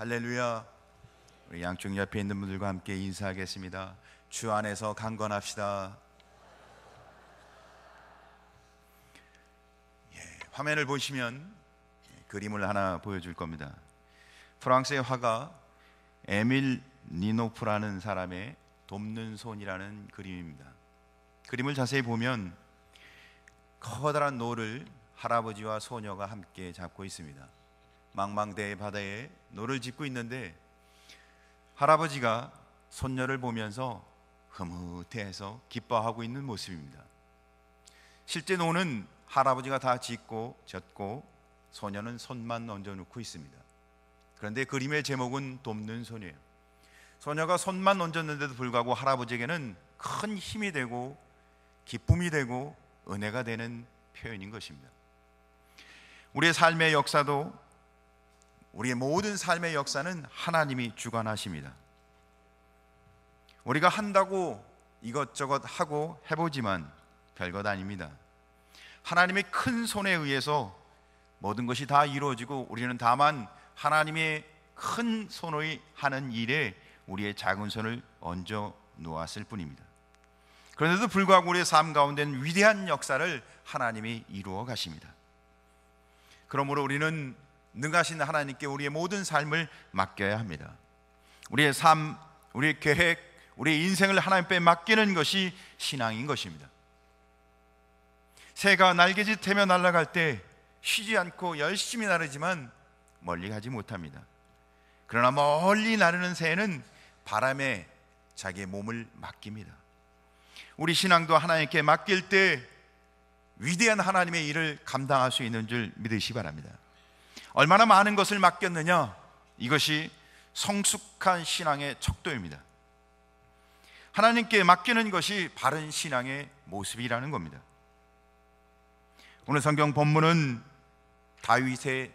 할렐루야. 우리 양쪽 옆에 있는 분들과 함께 인사하겠습니다. 주 안에서 강건합시다. 화면을 보시면 그림을 하나 보여줄 겁니다. 프랑스의 화가 에밀 니노프라는 사람의 돕는 손이라는 그림입니다. 그림을 자세히 보면 커다란 노를 할아버지와 소녀가 함께 잡고 있습니다. 망망대해 바다에 노를 짚고 있는데 할아버지가 손녀를 보면서 흐뭇해해서 기뻐하고 있는 모습입니다. 실제 노는 할아버지가 다 짚고 젓고 소녀는 손만 얹어놓고 있습니다. 그런데 그림의 제목은 돕는 손이에요. 소녀가 손만 얹었는데도 불구하고 할아버지에게는 큰 힘이 되고 기쁨이 되고 은혜가 되는 표현인 것입니다. 우리의 삶의 역사도, 우리의 모든 삶의 역사는 하나님이 주관하십니다. 우리가 한다고 이것저것 하고 해보지만 별것 아닙니다. 하나님의 큰 손에 의해서 모든 것이 다 이루어지고 우리는 다만 하나님의 큰 손의 하는 일에 우리의 작은 손을 얹어 놓았을 뿐입니다. 그런데도 불구하고 우리의 삶 가운데는 위대한 역사를 하나님이 이루어 가십니다. 그러므로 우리는 능하신 하나님께 우리의 모든 삶을 맡겨야 합니다. 우리의 삶, 우리의 계획, 우리의 인생을 하나님께 맡기는 것이 신앙인 것입니다. 새가 날개짓하며 날아갈 때 쉬지 않고 열심히 나르지만 멀리 가지 못합니다. 그러나 멀리 나르는 새는 바람에 자기의 몸을 맡깁니다. 우리 신앙도 하나님께 맡길 때 위대한 하나님의 일을 감당할 수 있는 줄 믿으시기 바랍니다. 얼마나 많은 것을 맡겼느냐, 이것이 성숙한 신앙의 척도입니다. 하나님께 맡기는 것이 바른 신앙의 모습이라는 겁니다. 오늘 성경 본문은 다윗의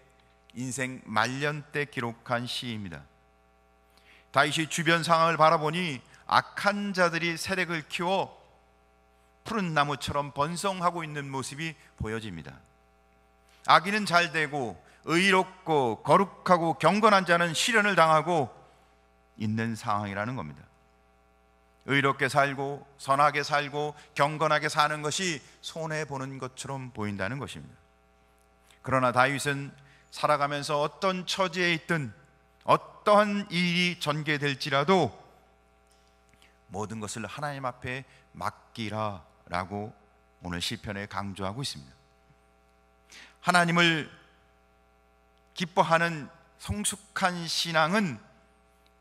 인생 말년 때 기록한 시입니다. 다윗이 주변 상황을 바라보니 악한 자들이 세력을 키워 푸른 나무처럼 번성하고 있는 모습이 보여집니다. 악인은 잘 되고 의롭고 거룩하고 경건한 자는 시련을 당하고 있는 상황이라는 겁니다. 의롭게 살고 선하게 살고 경건하게 사는 것이 손해보는 것처럼 보인다는 것입니다. 그러나 다윗은 살아가면서 어떤 처지에 있든 어떠한 일이 전개될지라도 모든 것을 하나님 앞에 맡기라라고 오늘 시편에 강조하고 있습니다. 하나님을 기뻐하는 성숙한 신앙은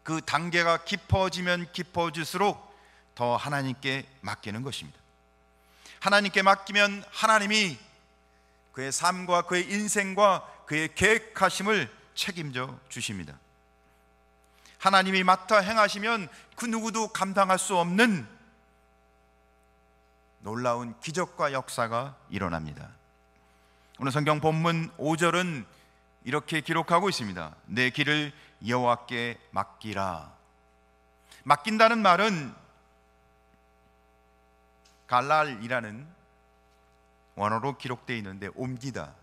그 단계가 깊어지면 깊어질수록 더 하나님께 맡기는 것입니다. 하나님께 맡기면 하나님이 그의 삶과 그의 인생과 그의 계획하심을 책임져 주십니다. 하나님이 맡아 행하시면 그 누구도 감당할 수 없는 놀라운 기적과 역사가 일어납니다. 오늘 성경 본문 5절은 이렇게 기록하고 있습니다. 내 길을 여호와께 맡기라. 맡긴다는 말은 갈랄이라는 원어로 기록되어 있는데 옮기다,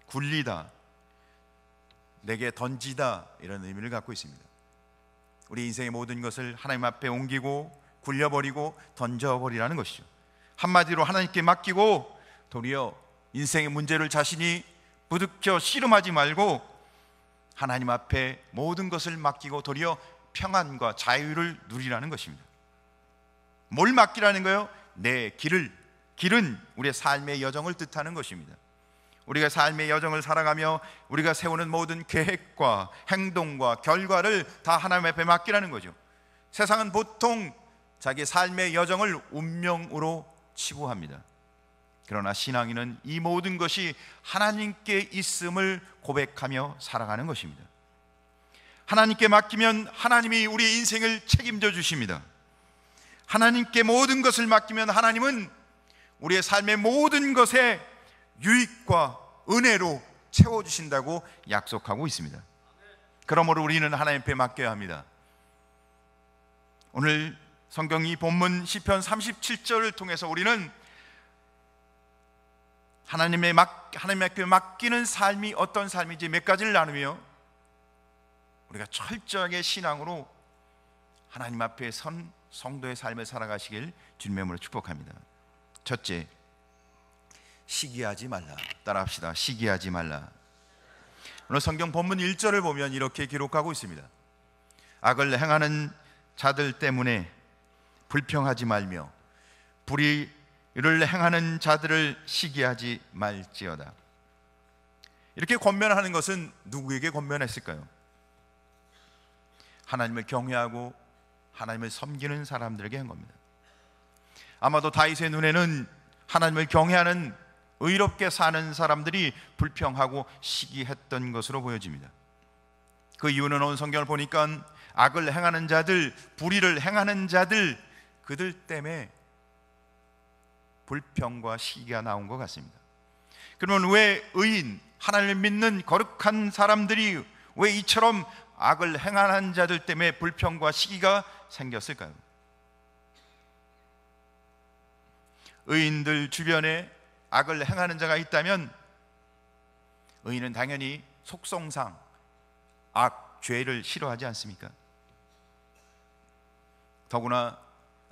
굴리다, 내게 던지다 이런 의미를 갖고 있습니다. 우리 인생의 모든 것을 하나님 앞에 옮기고 굴려버리고 던져버리라는 것이죠. 한마디로 하나님께 맡기고 도리어 인생의 문제를 자신이 부득혀 씨름하지 말고 하나님 앞에 모든 것을 맡기고 도리어 평안과 자유를 누리라는 것입니다. 뭘 맡기라는 거예요? 내 길을. 길은 우리의 삶의 여정을 뜻하는 것입니다. 우리가 삶의 여정을 살아가며 우리가 세우는 모든 계획과 행동과 결과를 다 하나님 앞에 맡기라는 거죠. 세상은 보통 자기 삶의 여정을 운명으로 치부합니다. 그러나 신앙인은 이 모든 것이 하나님께 있음을 고백하며 살아가는 것입니다. 하나님께 맡기면 하나님이 우리의 인생을 책임져 주십니다. 하나님께 모든 것을 맡기면 하나님은 우리의 삶의 모든 것에 유익과 은혜로 채워주신다고 약속하고 있습니다. 그러므로 우리는 하나님 앞에 맡겨야 합니다. 오늘 성경 이 본문 시편 37절을 통해서 우리는 하나님 앞에 맡기는 삶이 어떤 삶인지 몇 가지를 나누며 우리가 철저하게 신앙으로 하나님 앞에 선 성도의 삶을 살아가시길 주님의 이름으로 축복합니다. 첫째, 시기하지 말라. 따라합시다. 시기하지 말라. 오늘 성경 본문 1절을 보면 이렇게 기록하고 있습니다. 악을 행하는 자들 때문에 불평하지 말며 불의를 행하는 자들을 시기하지 말지어다. 이렇게 권면하는 것은 누구에게 권면했을까요? 하나님을 경외하고 하나님을 섬기는 사람들에게 한 겁니다. 아마도 다윗의 눈에는 하나님을 경외하는 의롭게 사는 사람들이 불평하고 시기했던 것으로 보여집니다. 그 이유는 오늘 성경을 보니까 악을 행하는 자들, 불의를 행하는 자들, 그들 때문에 불평과 시기가 나온 것 같습니다. 그러면 왜 의인, 하나님을 믿는 거룩한 사람들이 왜 이처럼 악을 행하는 자들 때문에 불평과 시기가 생겼을까요? 의인들 주변에 악을 행하는 자가 있다면 의인은 당연히 속성상 죄를 싫어하지 않습니까? 더구나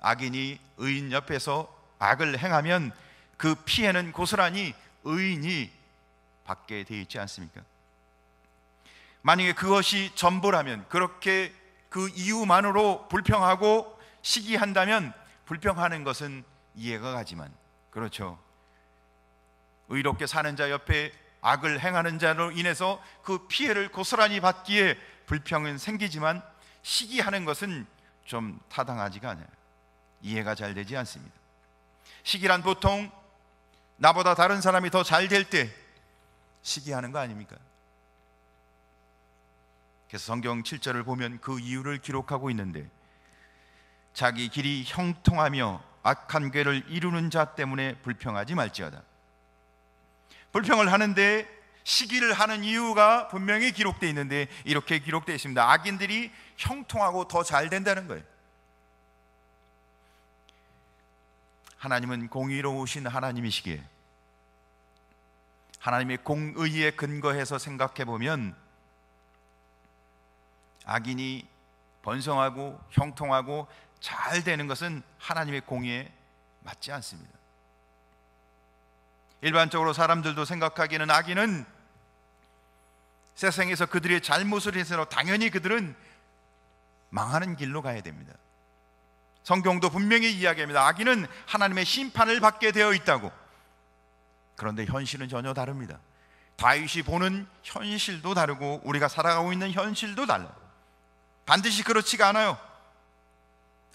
악인이 의인 옆에서 악을 행하면 그 피해는 고스란히 의인이 받게 되어 있지 않습니까? 만약에 그것이 전부라면, 그렇게 그 이유만으로 불평하고 시기한다면 불평하는 것은 이해가 가지만, 그렇죠, 의롭게 사는 자 옆에 악을 행하는 자로 인해서 그 피해를 고스란히 받기에 불평은 생기지만 시기하는 것은 좀 타당하지가 않아요. 이해가 잘 되지 않습니다. 시기란 보통 나보다 다른 사람이 더 잘 될 때 시기하는 거 아닙니까? 그래서 성경 7절을 보면 그 이유를 기록하고 있는데, 자기 길이 형통하며 악한 궤를 이루는 자 때문에 불평하지 말지어다. 불평을 하는데 시기를 하는 이유가 분명히 기록되어 있는데 이렇게 기록되어 있습니다. 악인들이 형통하고 더 잘 된다는 거예요. 하나님은 공의로우신 하나님이시기에 하나님의 공의에 근거해서 생각해 보면 악인이 번성하고 형통하고 잘 되는 것은 하나님의 공의에 맞지 않습니다. 일반적으로 사람들도 생각하기에는 악인은 세상에서 그들의 잘못을 해서 당연히 그들은 망하는 길로 가야 됩니다. 성경도 분명히 이야기합니다. 악인은 하나님의 심판을 받게 되어 있다고. 그런데 현실은 전혀 다릅니다. 다윗이 보는 현실도 다르고 우리가 살아가고 있는 현실도 달라요. 반드시 그렇지가 않아요.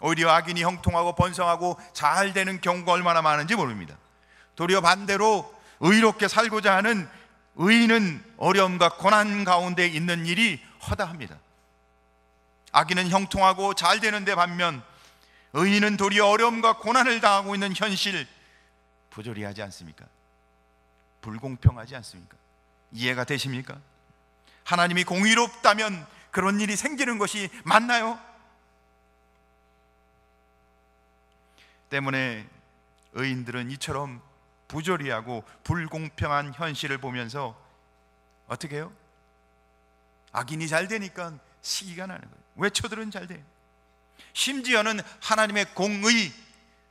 오히려 악인이 형통하고 번성하고 잘 되는 경우가 얼마나 많은지 모릅니다. 도리어 반대로 의롭게 살고자 하는 의인은 어려움과 고난 가운데 있는 일이 허다합니다. 악인은 형통하고 잘 되는데 반면 의인은 도리어 어려움과 고난을 당하고 있는 현실, 부조리하지 않습니까? 불공평하지 않습니까? 이해가 되십니까? 하나님이 공의롭다면 그런 일이 생기는 것이 맞나요? 때문에 의인들은 이처럼 부조리하고 불공평한 현실을 보면서 어떻게 해요? 악인이 잘 되니까 시기가 나는 거예요. 왜 저들은 잘 돼요? 심지어는 하나님의 공의,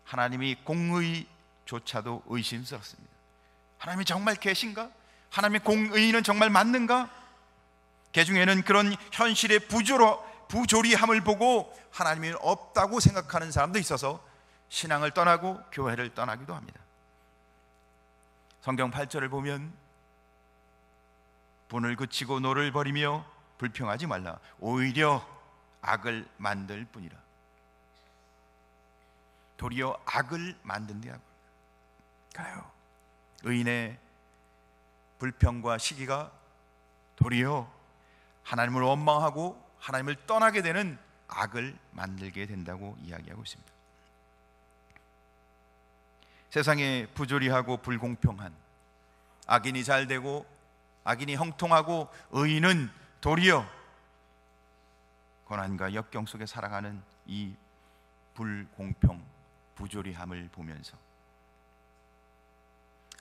하나님이 공의조차도 의심스럽습니다. 하나님이 정말 계신가? 하나님의 공의는 정말 맞는가? 개중에는 그런 현실의 부조리함을 보고 하나님이 없다고 생각하는 사람도 있어서 신앙을 떠나고 교회를 떠나기도 합니다. 성경 8절을 보면 분을 그치고 노를 버리며 불평하지 말라. 오히려 악을 만들 뿐이라. 도리어 악을 만든대 하고. 그래요. 의인의 불평과 시기가 도리어 하나님을 원망하고 하나님을 떠나게 되는 악을 만들게 된다고 이야기하고 있습니다. 세상에 부조리하고 불공평한, 악인이 잘 되고 악인이 형통하고 의인은 도리어 고난과 역경 속에 살아가는 이 불공평, 부조리함을 보면서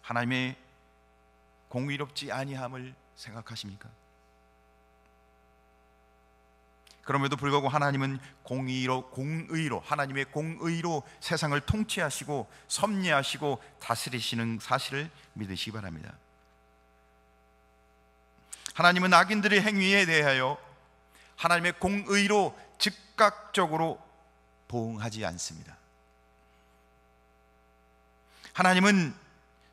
하나님의 공의롭지 아니함을 생각하십니까? 그럼에도 불구하고 하나님은 공의로 하나님의 공의로 세상을 통치하시고 섭리하시고 다스리시는 사실을 믿으시기 바랍니다. 하나님은 악인들의 행위에 대하여 하나님의 공의로 즉각적으로 보응하지 않습니다. 하나님은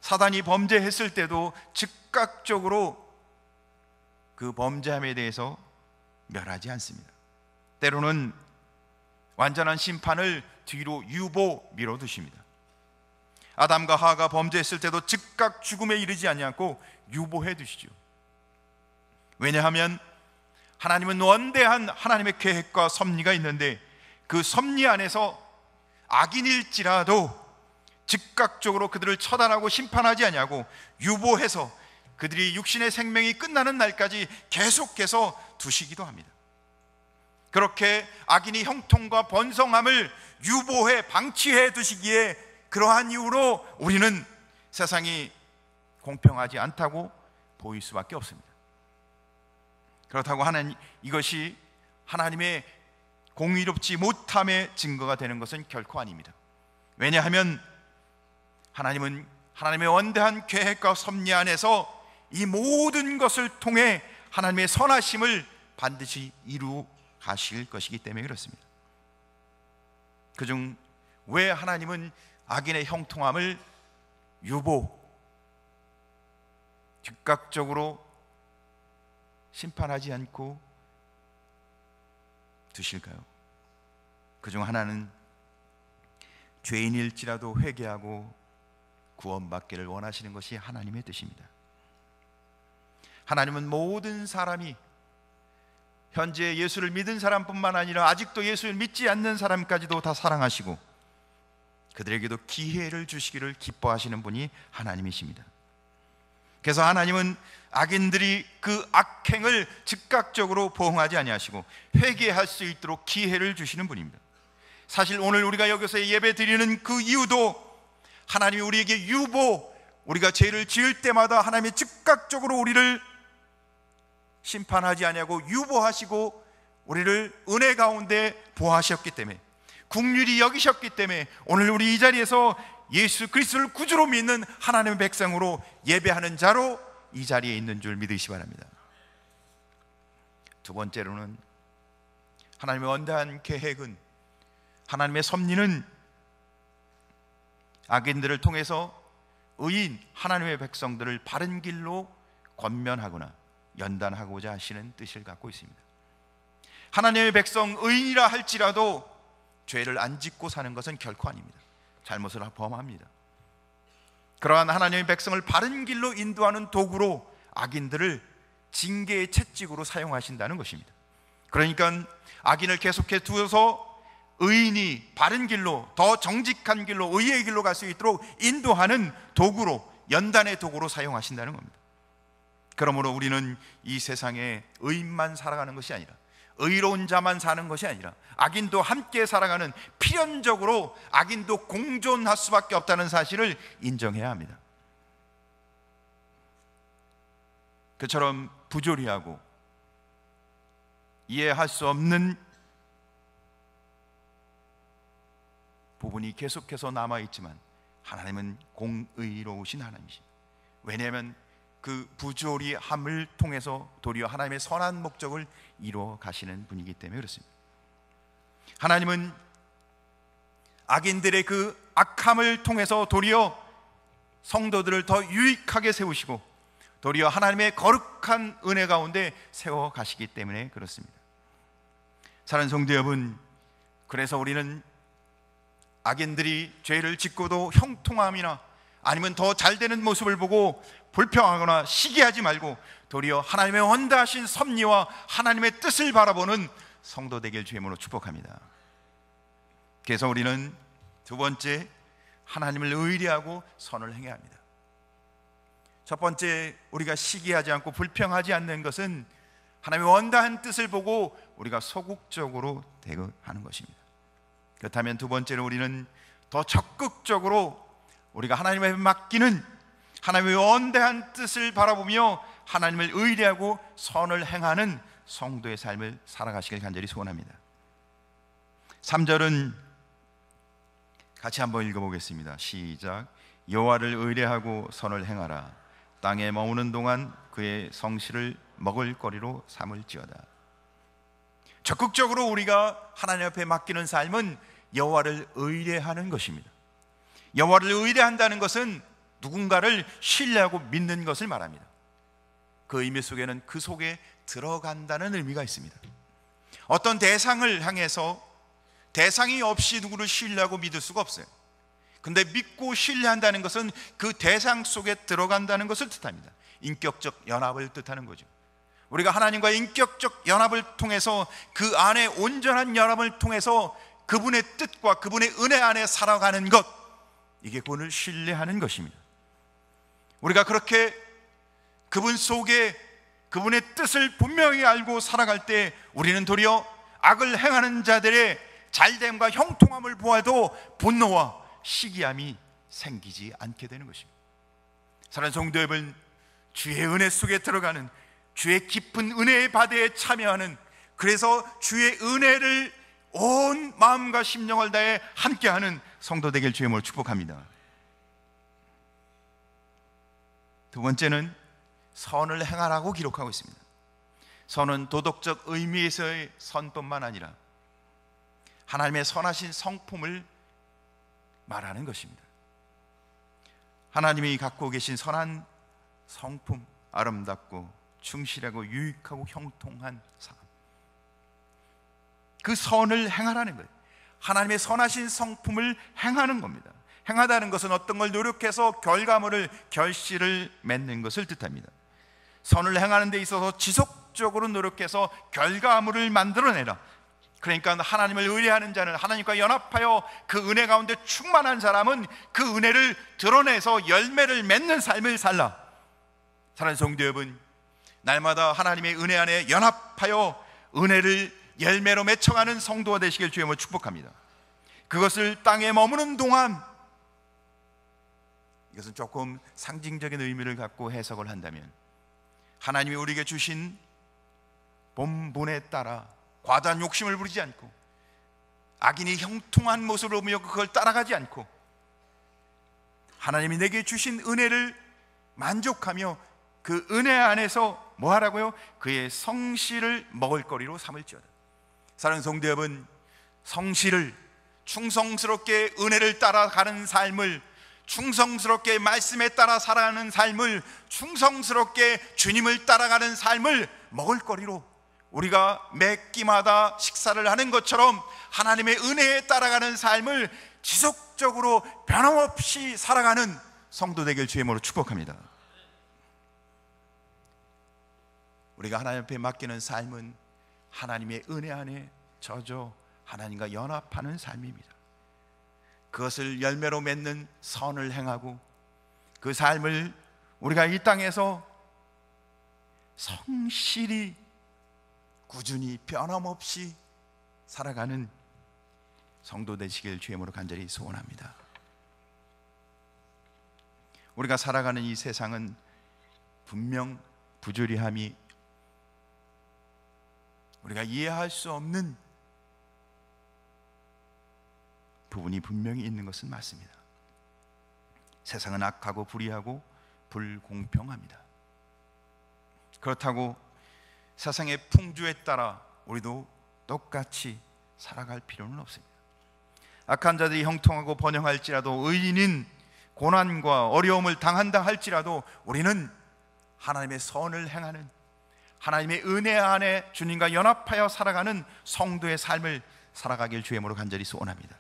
사단이 범죄했을 때도 즉각적으로 그 범죄함에 대해서 멸하지 않습니다. 때로는 완전한 심판을 뒤로 미뤄두십니다. 아담과 하와가 범죄했을 때도 즉각 죽음에 이르지 않고 유보해 두시죠. 왜냐하면 하나님은 원대한 하나님의 계획과 섭리가 있는데, 그 섭리 안에서 악인일지라도 즉각적으로 그들을 처단하고 심판하지 아니하고 유보해서 그들이 육신의 생명이 끝나는 날까지 계속해서 두시기도 합니다. 그렇게 악인이 형통과 번성함을 유보해 방치해 두시기에, 그러한 이유로 우리는 세상이 공평하지 않다고 보일 수밖에 없습니다. 그렇다고 이것이 하나님의 공의롭지 못함의 증거가 되는 것은 결코 아닙니다. 왜냐하면 하나님은 하나님의 원대한 계획과 섭리 안에서 이 모든 것을 통해 하나님의 선하심을 반드시 이루 가실 것이기 때문에 그렇습니다. 그중 왜 하나님은 악인의 형통함을 즉각적으로 심판하지 않고 두실까요? 그중 하나는 죄인일지라도 회개하고 구원받기를 원하시는 것이 하나님의 뜻입니다. 하나님은 모든 사람이, 현재 예수를 믿은 사람뿐만 아니라 아직도 예수를 믿지 않는 사람까지도 다 사랑하시고 그들에게도 기회를 주시기를 기뻐하시는 분이 하나님이십니다. 그래서 하나님은 악인들이 그 악행을 즉각적으로 보응하지 아니하시고 회개할 수 있도록 기회를 주시는 분입니다. 사실 오늘 우리가 여기서 예배 드리는 그 이유도 하나님이 우리에게 우리가 죄를 지을 때마다 하나님이 즉각적으로 우리를 심판하지 아니하고 유보하시고 우리를 은혜 가운데 보호하셨기 때문에, 긍휼히 여기셨기 때문에 오늘 우리 이 자리에서 예수 그리스도를 구주로 믿는 하나님의 백성으로 예배하는 자로 이 자리에 있는 줄 믿으시기 바랍니다. 두 번째로는 하나님의 원대한 계획은, 하나님의 섭리는 악인들을 통해서 의인 하나님의 백성들을 바른 길로 권면하거나 연단하고자 하시는 뜻을 갖고 있습니다. 하나님의 백성 의인이라 할지라도 죄를 안 짓고 사는 것은 결코 아닙니다. 잘못을 범합니다. 그러한 하나님의 백성을 바른 길로 인도하는 도구로 악인들을 징계의 채찍으로 사용하신다는 것입니다. 그러니까 악인을 계속해 두어서 의인이 바른 길로, 더 정직한 길로, 의의 길로 갈 수 있도록 인도하는 도구로, 연단의 도구로 사용하신다는 겁니다. 그러므로 우리는 이 세상에 의인만 살아가는 것이 아니라, 의로운 자만 사는 것이 아니라 악인도 함께 살아가는, 필연적으로 악인도 공존할 수밖에 없다는 사실을 인정해야 합니다. 그처럼 부조리하고 이해할 수 없는 부분이 계속해서 남아있지만 하나님은 공의로우신 하나님이십니다. 왜냐하면 그 부조리함을 통해서 도리어 하나님의 선한 목적을 이루어 가시는 분이기 때문에 그렇습니다. 하나님은 악인들의 그 악함을 통해서 도리어 성도들을 더 유익하게 세우시고 도리어 하나님의 거룩한 은혜 가운데 세워 가시기 때문에 그렇습니다. 사랑하는 성도 여러분, 그래서 우리는 악인들이 죄를 짓고도 형통함이나 아니면 더 잘되는 모습을 보고 불평하거나 시기하지 말고 도리어 하나님의 원대하신 섭리와 하나님의 뜻을 바라보는 성도 되길 주님으로 축복합니다. 그래서 우리는 두 번째, 하나님을 의리하고 선을 행해야 합니다. 첫 번째, 우리가 시기하지 않고 불평하지 않는 것은 하나님의 원대한 뜻을 보고 우리가 소극적으로 대응하는 것입니다. 그렇다면 두 번째로 우리는 더 적극적으로 우리가 하나님에 맡기는 하나님의 원대한 뜻을 바라보며 하나님을 의리하고 선을 행하는 성도의 삶을 살아가시길 간절히 소원합니다. 3절은 같이 한번 읽어보겠습니다. 시작. 여호와를 의뢰하고 선을 행하라. 땅에 머무는 동안 그의 성실을 먹을거리로 삼을지어다. 적극적으로 우리가 하나님 앞에 맡기는 삶은 여호와를 의뢰하는 것입니다. 여호와를 의뢰한다는 것은 누군가를 신뢰하고 믿는 것을 말합니다. 그 의미 속에는 그 속에 들어간다는 의미가 있습니다. 어떤 대상을 향해서 대상이 없이 누구를 신뢰하고 믿을 수가 없어요. 근데 믿고 신뢰한다는 것은 그 대상 속에 들어간다는 것을 뜻합니다. 인격적 연합을 뜻하는 거죠. 우리가 하나님과의 인격적 연합을 통해서 그 안에 온전한 연합을 통해서 그분의 뜻과 그분의 은혜 안에 살아가는 것, 이게 그분을 신뢰하는 것입니다. 우리가 그렇게 그분 속에 그분의 뜻을 분명히 알고 살아갈 때 우리는 도리어 악을 행하는 자들의 잘됨과 형통함을 보아도 분노와 시기함이 생기지 않게 되는 것입니다. 사랑하는 성도 여러분, 주의 은혜 속에 들어가는, 주의 깊은 은혜의 바다에 참여하는, 그래서 주의 은혜를 온 마음과 심령을 다해 함께하는 성도 되길 주의 이름으로 축복합니다. 두 번째는 선을 행하라고 기록하고 있습니다. 선은 도덕적 의미에서의 선뿐만 아니라 하나님의 선하신 성품을 말하는 것입니다. 하나님이 갖고 계신 선한 성품, 아름답고 충실하고 유익하고 형통한 삶, 그 선을 행하라는 거예요. 하나님의 선하신 성품을 행하는 겁니다. 행하다는 것은 어떤 걸 노력해서 결과물을, 결실을 맺는 것을 뜻합니다. 선을 행하는 데 있어서 지속적으로 노력해서 결과물을 만들어내라. 그러니까 하나님을 의뢰하는 자는, 하나님과 연합하여 그 은혜 가운데 충만한 사람은 그 은혜를 드러내서 열매를 맺는 삶을 살라. 사랑하는 성도 여러분, 날마다 하나님의 은혜 안에 연합하여 은혜를 열매로 맺혀가는 성도가 되시길 주의 이름으로 축복합니다. 그것을 땅에 머무는 동안, 이것은 조금 상징적인 의미를 갖고 해석을 한다면, 하나님이 우리에게 주신 본분에 따라 과다한 욕심을 부리지 않고 악인이 형통한 모습을 보며 그걸 따라가지 않고 하나님이 내게 주신 은혜를 만족하며 그 은혜 안에서 뭐 하라고요? 그의 성실을 먹을거리로 삼을지어다. 사랑하는 성도 여러분, 성실을, 충성스럽게 은혜를 따라가는 삶을, 충성스럽게 말씀에 따라 살아가는 삶을, 충성스럽게 주님을 따라가는 삶을 먹을거리로, 우리가 매 끼마다 식사를 하는 것처럼 하나님의 은혜에 따라가는 삶을 지속적으로 변함없이 살아가는 성도 되길 주의 이름으로 축복합니다. 우리가 하나님 앞에 맡기는 삶은 하나님의 은혜 안에 젖어 하나님과 연합하는 삶입니다. 그것을 열매로 맺는 선을 행하고 그 삶을 우리가 이 땅에서 성실히 꾸준히 변함없이 살아가는 성도 되시길 주의 이름으로 간절히 소원합니다. 우리가 살아가는 이 세상은 분명 부조리함이, 우리가 이해할 수 없는 부분이 분명히 있는 것은 맞습니다. 세상은 악하고 불의하고 불공평합니다. 그렇다고 세상의 풍조에 따라 우리도 똑같이 살아갈 필요는 없습니다. 악한 자들이 형통하고 번영할지라도, 의인인 고난과 어려움을 당한다 할지라도 우리는 하나님의 선을 행하는, 하나님의 은혜 안에 주님과 연합하여 살아가는 성도의 삶을 살아가길 주의 이름으로 간절히 소원합니다.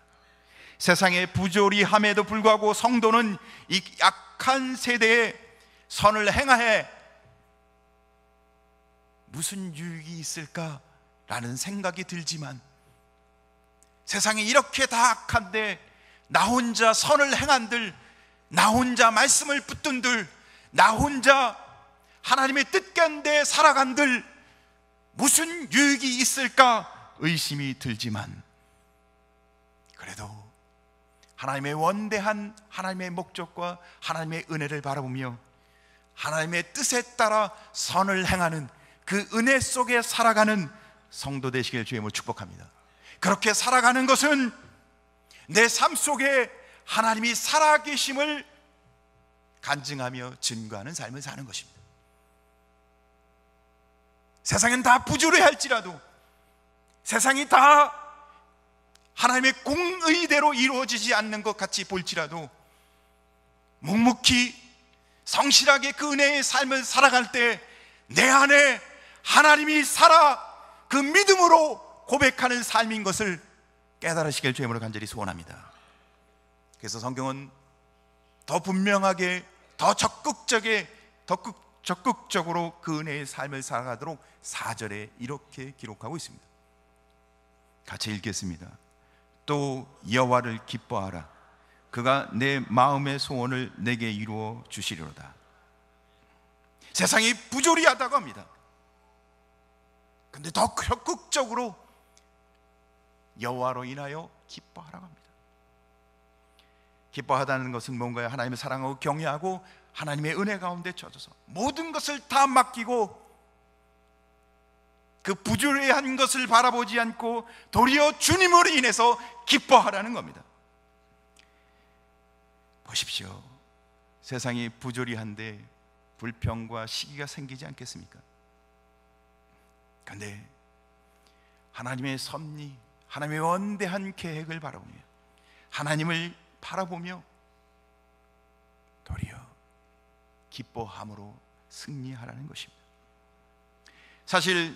세상의 부조리함에도 불구하고 성도는 이 악한 세대에 선을 행하해 무슨 유익이 있을까라는 생각이 들지만, 세상이 이렇게 다 악한데 나 혼자 선을 행한들, 나 혼자 말씀을 붙든들, 나 혼자 하나님의 뜻가운데 살아간들 무슨 유익이 있을까 의심이 들지만, 그래도 하나님의 원대한 하나님의 목적과 하나님의 은혜를 바라보며 하나님의 뜻에 따라 선을 행하는 그 은혜 속에 살아가는 성도 되시길 주의 이름으로 축복합니다. 그렇게 살아가는 것은 내 삶 속에 하나님이 살아계심을 간증하며 증거하는 삶을 사는 것입니다. 세상은 다 부조리할지라도, 세상이 다 하나님의 공의대로 이루어지지 않는 것 같이 볼지라도 묵묵히 성실하게 그 은혜의 삶을 살아갈 때 내 안에 하나님이 살아 그 믿음으로 고백하는 삶인 것을 깨달으시길 주의 이름으로 간절히 소원합니다. 그래서 성경은 더 분명하게, 더 적극적으로 그 은혜의 삶을 살아가도록 4절에 이렇게 기록하고 있습니다. 같이 읽겠습니다. 또 여호와를 기뻐하라. 그가 내 마음의 소원을 내게 이루어 주시리로다. 세상이 부조리하다고 합니다. 근데 더 적극적으로 여호와로 인하여 기뻐하라고 합니다. 기뻐하다는 것은 뭔가요? 하나님을 사랑하고 경외하고 하나님의 은혜 가운데 젖어서 모든 것을 다 맡기고 그 부조리한 것을 바라보지 않고 도리어 주님으로 인해서 기뻐하라는 겁니다. 보십시오. 세상이 부조리한데 불평과 시기가 생기지 않겠습니까? 그런데 하나님의 섭리, 하나님의 원대한 계획을 바라보며 하나님을 바라보며 도리어 기뻐함으로 승리하라는 것입니다. 사실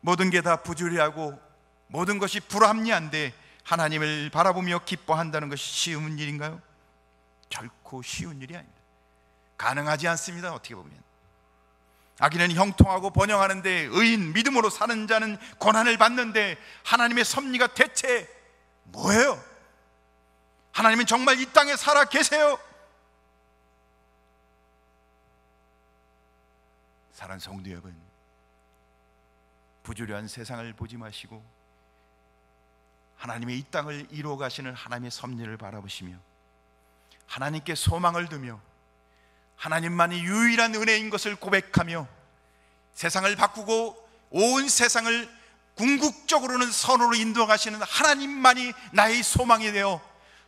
모든 게 다 부조리하고 모든 것이 불합리한데 하나님을 바라보며 기뻐한다는 것이 쉬운 일인가요? 결코 쉬운 일이 아닙니다. 가능하지 않습니다. 어떻게 보면 악인은 형통하고 번영하는데 의인 믿음으로 사는 자는 고난을 받는데 하나님의 섭리가 대체 뭐예요? 하나님은 정말 이 땅에 살아 계세요? 사랑하는 성도 여러분, 부조리한 세상을 보지 마시고 하나님의 이 땅을 이루어 가시는 하나님의 섭리를 바라보시며 하나님께 소망을 두며 하나님만이 유일한 은혜인 것을 고백하며 세상을 바꾸고 온 세상을 궁극적으로는 선으로 인도해 가시는 하나님만이 나의 소망이 되어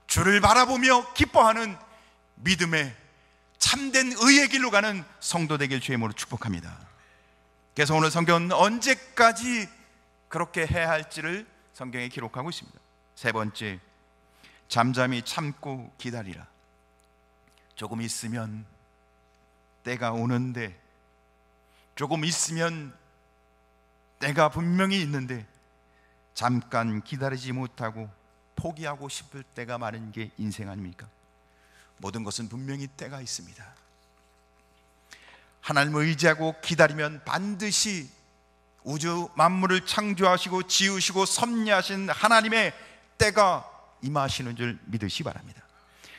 주를 바라보며 기뻐하는 믿음의 참된 의의 길로 가는 성도 되길 주의 이름으로 축복합니다. 그래서 오늘 성경은 언제까지 그렇게 해야 할지를 성경에 기록하고 있습니다. 세 번째, 잠잠히 참고 기다리라. 조금 있으면 때가 오는데, 조금 있으면 때가 분명히 있는데 잠깐 기다리지 못하고 포기하고 싶을 때가 많은 게 인생 아닙니까? 모든 것은 분명히 때가 있습니다. 하나님을 의지하고 기다리면 반드시 우주 만물을 창조하시고 지으시고 섭리하신 하나님의 때가 임하시는 줄 믿으시 바랍니다.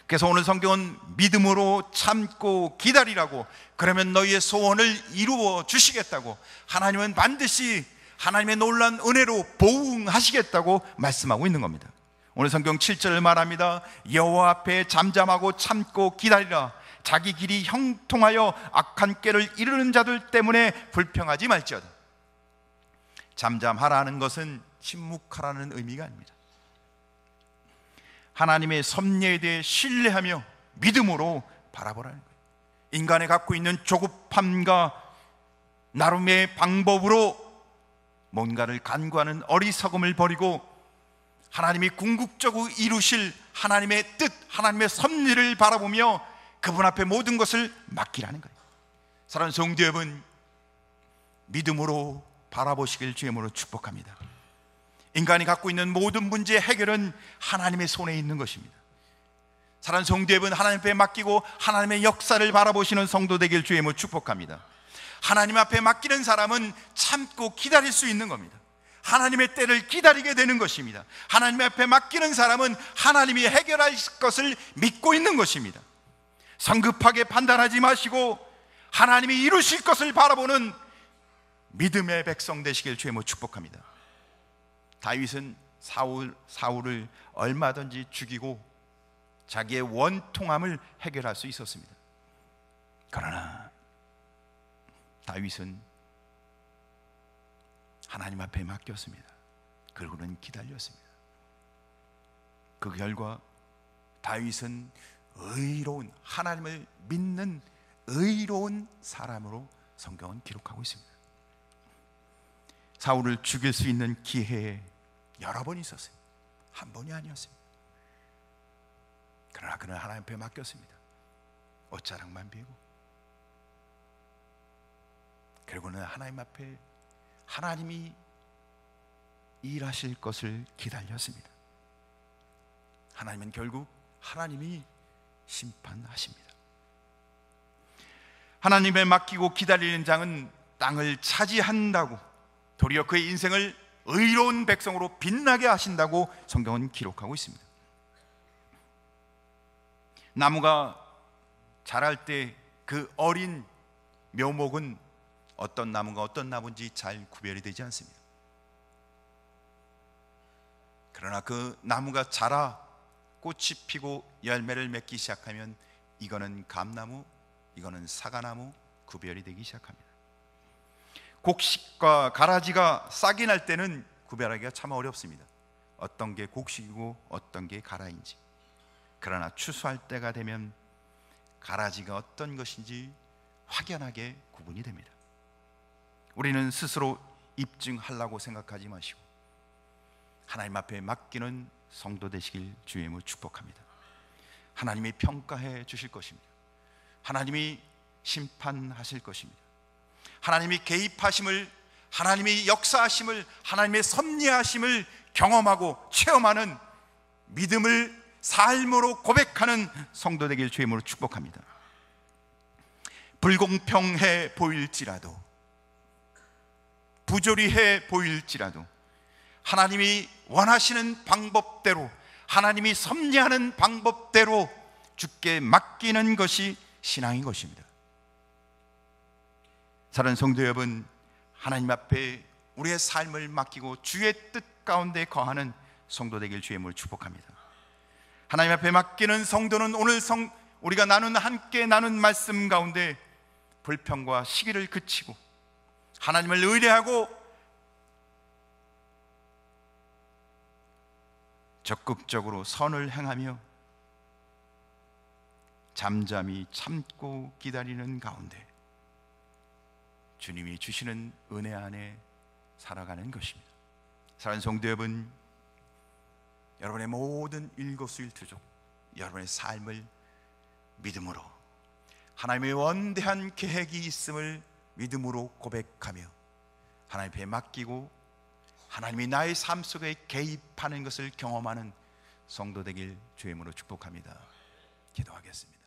그래서 오늘 성경은 믿음으로 참고 기다리라고, 그러면 너희의 소원을 이루어 주시겠다고, 하나님은 반드시 하나님의 놀라운 은혜로 보응하시겠다고 말씀하고 있는 겁니다. 오늘 성경 7절을 말합니다. 여호와 앞에 잠잠하고 참고 기다리라. 자기 길이 형통하여 악한 꾀를 이루는 자들 때문에 불평하지 말지어다. 잠잠하라는 것은 침묵하라는 의미가 아닙니다. 하나님의 섭리에 대해 신뢰하며 믿음으로 바라보라는 거예요. 인간이 갖고 있는 조급함과 나름의 방법으로 뭔가를 간구하는 어리석음을 버리고 하나님이 궁극적으로 이루실 하나님의 뜻, 하나님의 섭리를 바라보며 그분 앞에 모든 것을 맡기라는 거예요. 사랑하는 성도 여러분, 믿음으로 바라보시길 주의 이름으로 축복합니다. 인간이 갖고 있는 모든 문제의 해결은 하나님의 손에 있는 것입니다. 사랑하는 성도 여러분, 하나님 앞에 맡기고 하나님의 역사를 바라보시는 성도 되길 주의 이름으로 축복합니다. 하나님 앞에 맡기는 사람은 참고 기다릴 수 있는 겁니다. 하나님의 때를 기다리게 되는 것입니다. 하나님 앞에 맡기는 사람은 하나님이 해결할 것을 믿고 있는 것입니다. 성급하게 판단하지 마시고 하나님이 이루실 것을 바라보는 믿음의 백성 되시길 주의 이름으로 축복합니다. 다윗은 사울을 얼마든지 죽이고 자기의 원통함을 해결할 수 있었습니다. 그러나 다윗은 하나님 앞에 맡겼습니다. 그리고는 기다렸습니다. 그 결과 다윗은 의로운, 하나님을 믿는 의로운 사람으로 성경은 기록하고 있습니다. 사울을 죽일 수 있는 기회에 여러 번 있었어요. 한 번이 아니었습니다. 그러나 그는 하나님 앞에 맡겼습니다. 옷자락만 비고, 그리고는 하나님 앞에 하나님이 일하실 것을 기다렸습니다. 하나님은 결국 하나님이 심판하십니다. 하나님에 맡기고 기다리는 자는 땅을 차지한다고, 도리어 그의 인생을 의로운 백성으로 빛나게 하신다고 성경은 기록하고 있습니다. 나무가 자랄 때 그 어린 묘목은 어떤 나무가 어떤 나무인지 잘 구별이 되지 않습니다. 그러나 그 나무가 자라 꽃이 피고 열매를 맺기 시작하면 이거는 감나무, 이거는 사과나무 구별이 되기 시작합니다. 곡식과 가라지가 싹이 날 때는 구별하기가 참 어렵습니다. 어떤 게 곡식이고 어떤 게 가라인지. 그러나 추수할 때가 되면 가라지가 어떤 것인지 확연하게 구분이 됩니다. 우리는 스스로 입증하려고 생각하지 마시고 하나님 앞에 맡기는 성도 되시길 주님을 축복합니다. 하나님이 평가해 주실 것입니다. 하나님이 심판하실 것입니다. 하나님이 개입하심을, 하나님이 역사하심을, 하나님의 섭리하심을 경험하고 체험하는 믿음을 삶으로 고백하는 성도 되길 주님으로 축복합니다. 불공평해 보일지라도, 부조리해 보일지라도 하나님이 원하시는 방법대로, 하나님이 섭리하는 방법대로 주께 맡기는 것이 신앙인 것입니다. 사랑하는 성도 여러분, 하나님 앞에 우리의 삶을 맡기고 주의 뜻 가운데 거하는 성도 되길 주의 이름으로 축복합니다. 하나님 앞에 맡기는 성도는 오늘 우리가 함께 나눈 말씀 가운데 불평과 시기를 그치고 하나님을 의뢰하고 적극적으로 선을 행하며 잠잠히 참고 기다리는 가운데 주님이 주시는 은혜 안에 살아가는 것입니다. 사랑하는 성도 여러분, 여러분의 모든 일거수일투족, 여러분의 삶을 믿음으로, 하나님의 원대한 계획이 있음을 믿음으로 고백하며 하나님 앞에 맡기고 하나님이 나의 삶 속에 개입하는 것을 경험하는 성도 되길 주의 이름으로 축복합니다. 기도하겠습니다.